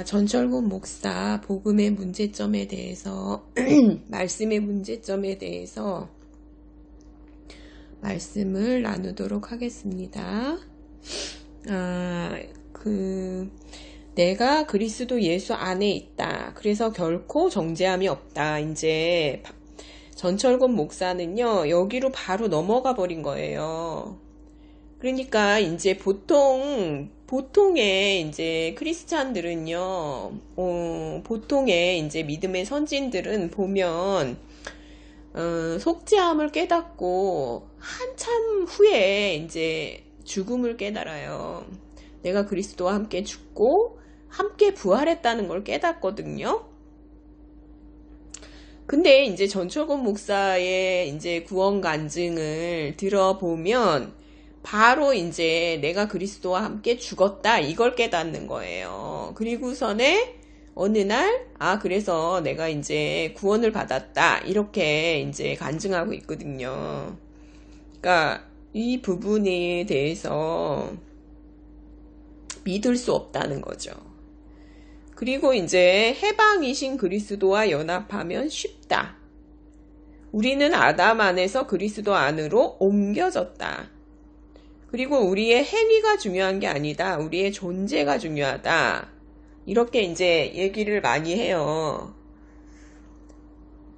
전철곤 목사 복음의 문제점에 대해서 말씀의 문제점에 대해서 말씀을 나누도록 하겠습니다. 내가 그리스도 예수 안에 있다. 그래서 결코 정죄함이 없다. 이제 전철곤 목사는요, 여기로 바로 넘어가 버린 거예요. 그러니까 이제 보통의 이제 크리스찬들은요, 보통의 이제 믿음의 선진들은 보면, 속죄함을 깨닫고 한참 후에 이제 죽음을 깨달아요. 내가 그리스도와 함께 죽고 함께 부활했다는 걸 깨닫거든요. 근데 이제 전철곤 목사의 이제 구원 간증을 들어보면 바로 이제 내가 그리스도와 함께 죽었다 이걸 깨닫는 거예요. 그리고서는 어느 날 그래서 내가 이제 구원을 받았다 이렇게 이제 간증하고 있거든요. 그러니까 이 부분에 대해서 믿을 수 없다는 거죠. 그리고 이제 해방이신 그리스도와 연합하면 쉽다. 우리는 아담 안에서 그리스도 안으로 옮겨졌다. 그리고 우리의 행위가 중요한 게 아니다. 우리의 존재가 중요하다. 이렇게 이제 얘기를 많이 해요.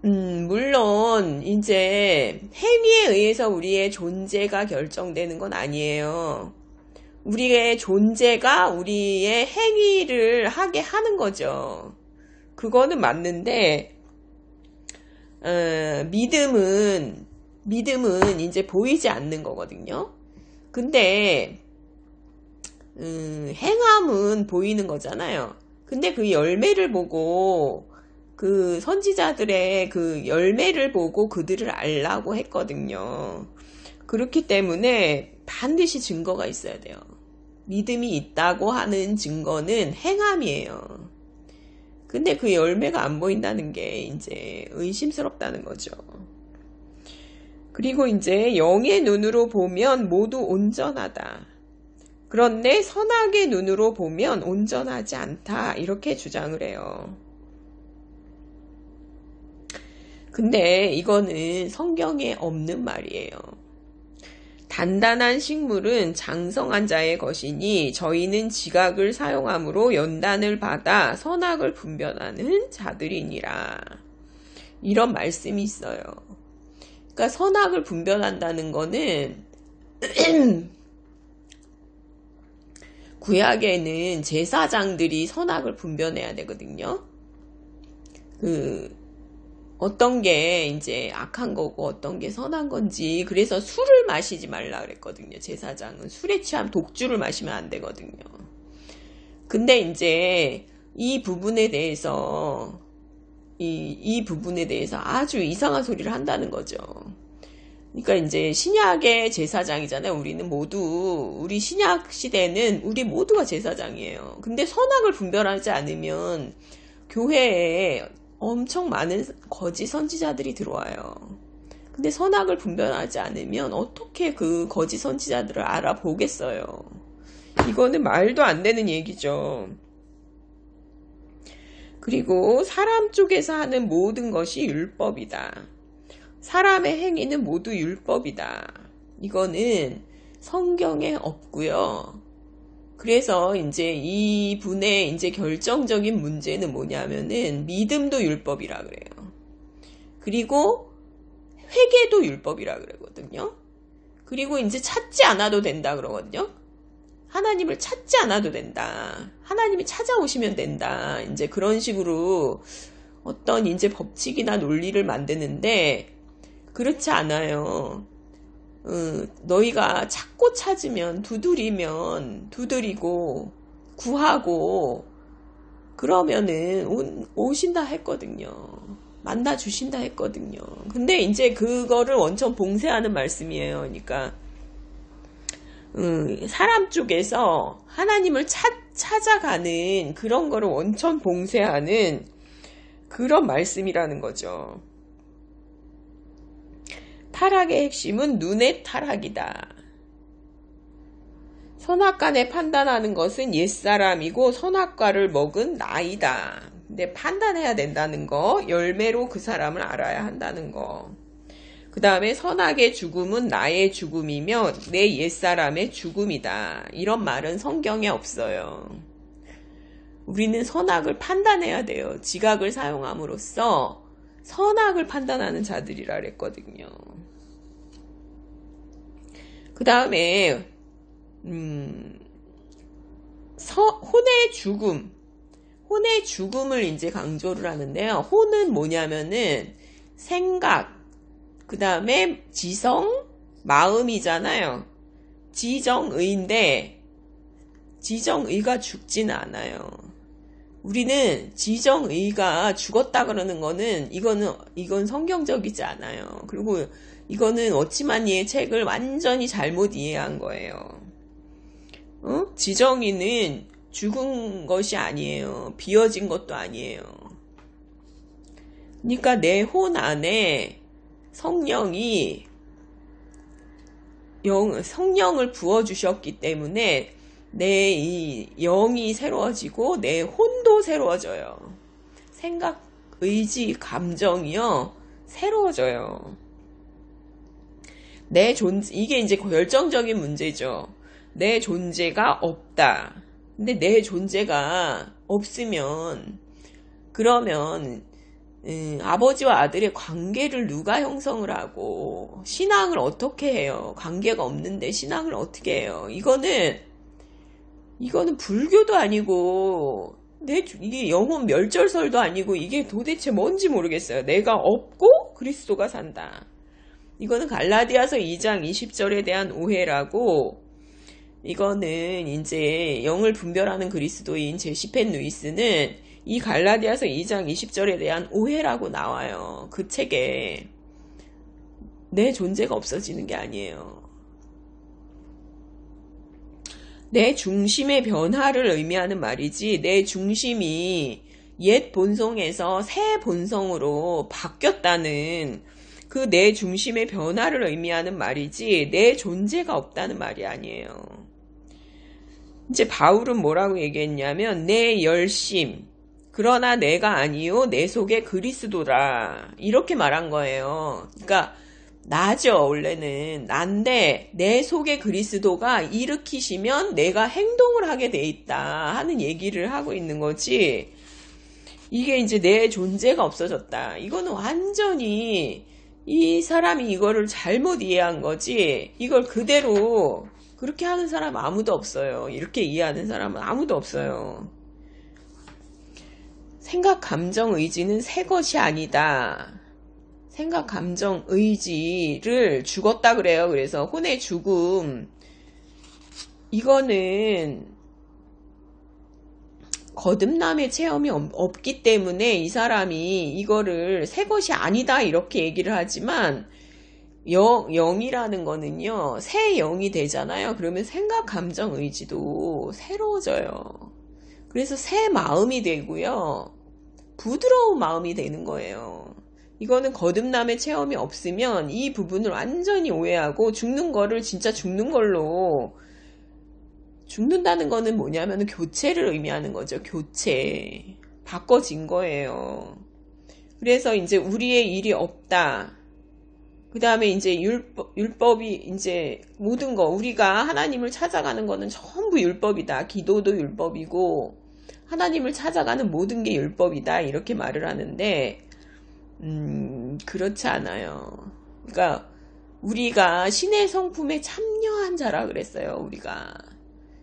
물론 이제 행위에 의해서 우리의 존재가 결정되는 건 아니에요. 우리의 존재가 우리의 행위를 하게 하는 거죠. 그거는 맞는데, 믿음은 이제 보이지 않는 거거든요. 근데, 행함은 보이는 거잖아요. 근데 그 열매를 보고, 그 선지자들의 그 열매를 보고 그들을 알라고 했거든요. 그렇기 때문에 반드시 증거가 있어야 돼요. 믿음이 있다고 하는 증거는 행함이에요. 근데 그 열매가 안 보인다는 게 이제 의심스럽다는 거죠. 그리고 이제 영의 눈으로 보면 모두 온전하다. 그런데 선악의 눈으로 보면 온전하지 않다. 이렇게 주장을 해요. 근데 이거는 성경에 없는 말이에요. 단단한 식물은 장성한 자의 것이니 저희는 지각을 사용함으로 연단을 받아 선악을 분별하는 자들이니라. 이런 말씀이 있어요. 그러니까 선악을 분별한다는 거는 구약에는 제사장들이 선악을 분별해야 되거든요. 어떤 게 이제 악한 거고 어떤 게 선한 건지. 그래서 술을 마시지 말라 그랬거든요. 제사장은 술에 취하면 독주를 마시면 안 되거든요. 근데 이제 이 부분에 대해서 이 부분에 대해서 아주 이상한 소리를 한다는 거죠. 그러니까 이제 신약의 제사장이잖아요. 우리 신약 시대는 우리 모두가 제사장이에요. 근데 선악을 분별하지 않으면 교회에 엄청 많은 거짓 선지자들이 들어와요. 근데 선악을 분별하지 않으면 어떻게 그 거짓 선지자들을 알아보겠어요. 이거는 말도 안 되는 얘기죠. 그리고 사람 쪽에서 하는 모든 것이 율법이다. 사람의 행위는 모두 율법이다. 이거는 성경에 없고요. 그래서 이제 이 분의 이제 결정적인 문제는 뭐냐면은 믿음도 율법이라 그래요. 그리고 회개도 율법이라 그러거든요. 그리고 이제 찾지 않아도 된다 그러거든요. 하나님을 찾지 않아도 된다. 하나님이 찾아오시면 된다. 이제 그런 식으로 어떤 이제 법칙이나 논리를 만드는데 그렇지 않아요. 너희가 찾고 찾으면 두드리면 두드리고 구하고 그러면은 오신다 했거든요. 만나 주신다 했거든요. 근데 이제 그거를 원천 봉쇄하는 말씀이에요. 그러니까 사람 쪽에서 하나님을 찾아가는 그런 거를 원천 봉쇄하는 그런 말씀이라는 거죠. 타락의 핵심은 눈의 타락이다. 선악간에 판단하는 것은 옛사람이고 선악과를 먹은 나이다. 근데 판단해야 된다는 거, 열매로 그 사람을 알아야 한다는 거. 그 다음에 선악의 죽음은 나의 죽음이며 내 옛사람의 죽음이다. 이런 말은 성경에 없어요. 우리는 선악을 판단해야 돼요. 지각을 사용함으로써 선악을 판단하는 자들이라 그랬거든요. 그 다음에 혼의 죽음을 이제 강조를 하는데요. 혼은 뭐냐면은 생각, 그 다음에 지성, 마음이잖아요. 지정의인데 지정의가 죽지는 않아요. 우리는 지정의가 죽었다 그러는 거는 이건 성경적이지 않아요. 그리고 이거는 워치만니의 책을 완전히 잘못 이해한 거예요. 지정의는 죽은 것이 아니에요. 비어진 것도 아니에요. 그러니까 내 혼 안에 성령이 성령을 부어주셨기 때문에 내 이 영이 새로워지고 내 혼도 새로워져요. 생각, 의지, 감정이요. 새로워져요. 이게 이제 결정적인 문제죠. 내 존재가 없다. 근데 내 존재가 없으면, 그러면, 아버지와 아들의 관계를 누가 형성을 하고, 신앙을 어떻게 해요? 관계가 없는데 신앙을 어떻게 해요? 이거는 불교도 아니고, 이게 영혼 멸절설도 아니고, 이게 도대체 뭔지 모르겠어요. 내가 없고 그리스도가 산다. 이거는 갈라디아서 2장 20절에 대한 오해라고, 이거는 이제 영을 분별하는 그리스도인 제시펜 루이스는 이 갈라디아서 2장 20절에 대한 오해라고 나와요. 그 책에. 내 존재가 없어지는 게 아니에요. 내 중심의 변화를 의미하는 말이지, 내 중심이 옛 본성에서 새 본성으로 바뀌었다는 그 내 중심의 변화를 의미하는 말이지, 내 존재가 없다는 말이 아니에요. 이제 바울은 뭐라고 얘기했냐면, 내 열심, 그러나 내가 아니요 내 속에 그리스도라, 이렇게 말한 거예요. 그러니까 나죠. 원래는 난데 내 속에 그리스도가 일으키시면 내가 행동을 하게 돼 있다 하는 얘기를 하고 있는 거지. 이게 이제 내 존재가 없어졌다. 이거는 완전히 이 사람이 이거를 잘못 이해한 거지. 이걸 그대로 그렇게 하는 사람 아무도 없어요. 이렇게 이해하는 사람은 아무도 없어요. 생각, 감정, 의지는 새 것이 아니다. 생각, 감정, 의지를 죽었다 그래요. 그래서 혼의 죽음, 이거는 거듭남의 체험이 없기 때문에 이 사람이 이거를 새 것이 아니다 이렇게 얘기를 하지만, 영이라는 거는요, 새 영이 되잖아요. 그러면 생각, 감정, 의지도 새로워져요. 그래서 새 마음이 되고요, 부드러운 마음이 되는 거예요. 이거는 거듭남의 체험이 없으면 이 부분을 완전히 오해하고, 죽는 거를 진짜 죽는 걸로, 죽는다는 거는 뭐냐면 교체를 의미하는 거죠. 교체. 바꿔진 거예요. 그래서 이제 우리의 일이 없다. 그 다음에 이제 율법이 이제 모든 거, 우리가 하나님을 찾아가는 거는 전부 율법이다. 기도도 율법이고, 하나님을 찾아가는 모든 게 율법이다. 이렇게 말을 하는데, 그렇지 않아요. 그러니까 우리가 신의 성품에 참여한 자라 그랬어요. 우리가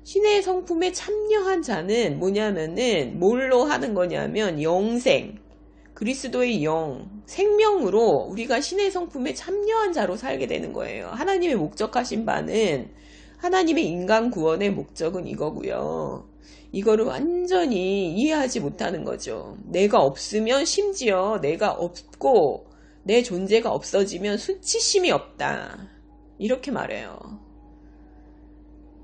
신의 성품에 참여한 자는 뭐냐면은 뭘로 하는 거냐면 영생, 그리스도의 영, 생명으로 우리가 신의 성품에 참여한 자로 살게 되는 거예요. 하나님의 목적하신 바는, 하나님의 인간 구원의 목적은 이거고요. 이거를 완전히 이해하지 못하는 거죠. 내가 없으면, 심지어 내가 없고 내 존재가 없어지면 수치심이 없다. 이렇게 말해요.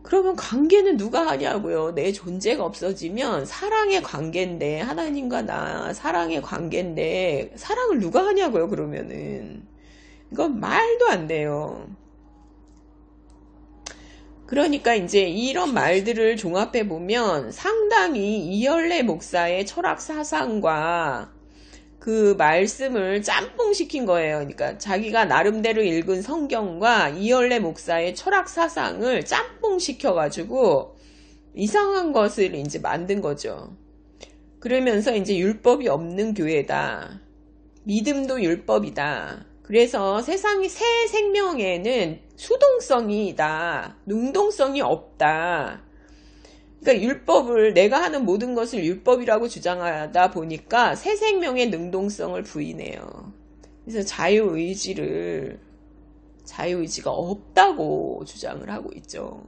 그러면 관계는 누가 하냐고요. 내 존재가 없어지면 사랑의 관계인데, 하나님과 나 사랑의 관계인데 사랑을 누가 하냐고요. 그러면은 이건 말도 안 돼요. 그러니까 이제 이런 말들을 종합해 보면 상당히 이열래 목사의 철학 사상과 그 말씀을 짬뽕 시킨 거예요. 그러니까 자기가 나름대로 읽은 성경과 이열래 목사의 철학 사상을 짬뽕 시켜가지고 이상한 것을 이제 만든 거죠. 그러면서 이제 율법이 없는 교회다. 믿음도 율법이다. 그래서 세상의 새 생명에는 수동성이다. 능동성이 없다. 그러니까 율법을 내가 하는 모든 것을 율법이라고 주장하다 보니까 새 생명의 능동성을 부인해요. 그래서 자유의지가 없다고 주장을 하고 있죠.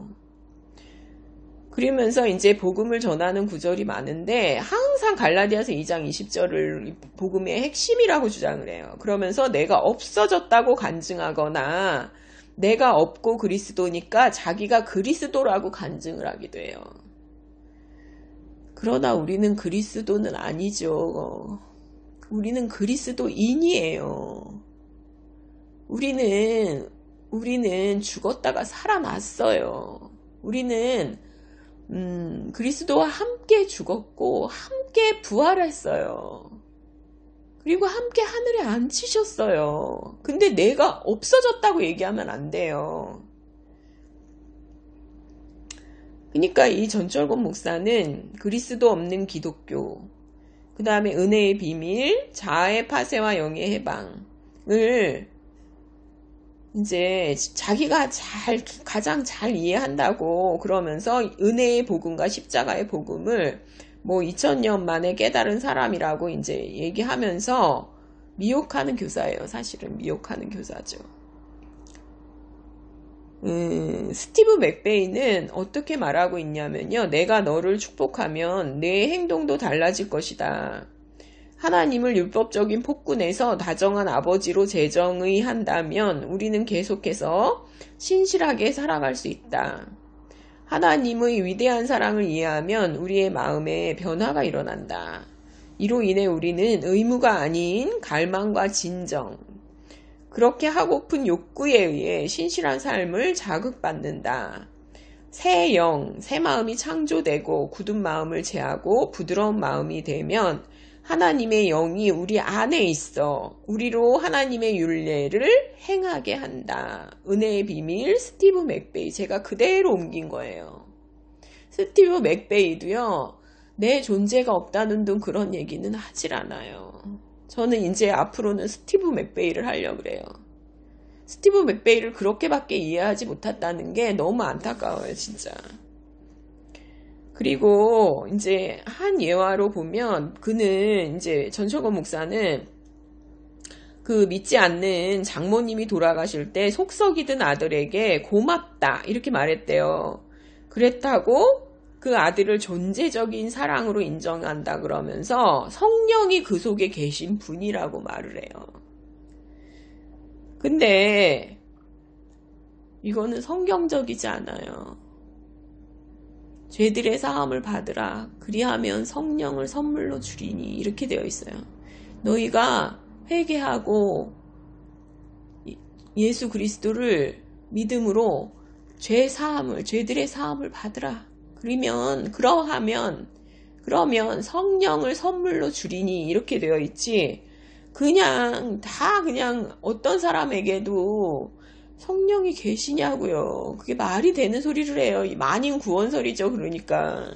그러면서 이제 복음을 전하는 구절이 많은데 항상 갈라디아서 2장 20절을 복음의 핵심이라고 주장을 해요. 그러면서 내가 없어졌다고 간증하거나 내가 없고 그리스도니까 자기가 그리스도라고 간증을 하기도 해요. 그러나 우리는 그리스도는 아니죠. 우리는 그리스도인이에요. 우리는 죽었다가 살아났어요. 우리는 그리스도와 함께 죽었고 함께 부활했어요. 그리고 함께 하늘에 앉히셨어요. 근데 내가 없어졌다고 얘기하면 안 돼요. 그러니까 이 전철권 목사는 그리스도 없는 기독교, 그 다음에 은혜의 비밀, 자아의 파쇄와 영의 해방을 이제 자기가 가장 잘 이해한다고 그러면서 은혜의 복음과 십자가의 복음을 뭐 2000년 만에 깨달은 사람이라고 이제 얘기하면서 미혹하는 교사예요. 사실은 미혹하는 교사죠. 스티브 맥베이는 어떻게 말하고 있냐면요. 내가 너를 축복하면 내 행동도 달라질 것이다. 하나님을 율법적인 폭군에서 다정한 아버지로 재정의한다면 우리는 계속해서 신실하게 살아갈 수 있다. 하나님의 위대한 사랑을 이해하면 우리의 마음에 변화가 일어난다. 이로 인해 우리는 의무가 아닌 갈망과 진정, 그렇게 하고픈 욕구에 의해 신실한 삶을 자극받는다. 새 영, 새 마음이 창조되고 굳은 마음을 제하고 부드러운 마음이 되면 하나님의 영이 우리 안에 있어 우리로 하나님의 율례를 행하게 한다. 은혜의 비밀 스티브 맥베이. 제가 그대로 옮긴 거예요. 스티브 맥베이도요. 내 존재가 없다는 둥 그런 얘기는 하질 않아요. 저는 이제 앞으로는 스티브 맥베이를 하려고 그래요. 스티브 맥베이를 그렇게밖에 이해하지 못했다는 게 너무 안타까워요, 진짜. 그리고 이제 한 예화로 보면 그는 이제 전철권 목사는 그 믿지 않는 장모님이 돌아가실 때 속썩이던 아들에게 고맙다 이렇게 말했대요. 그랬다고 그 아들을 존재적인 사랑으로 인정한다 그러면서 성령이 그 속에 계신 분이라고 말을 해요. 근데 이거는 성경적이지 않아요. 죄들의 사함을 받으라. 그리하면 성령을 선물로 주리니 이렇게 되어 있어요. 너희가 회개하고 예수 그리스도를 믿음으로 죄들의 사함을 받으라. 그러면 성령을 선물로 주리니 이렇게 되어 있지. 그냥 어떤 사람에게도 성령이 계시냐고요. 그게 말이 되는 소리를 해요. 만인 구원설이죠. 그러니까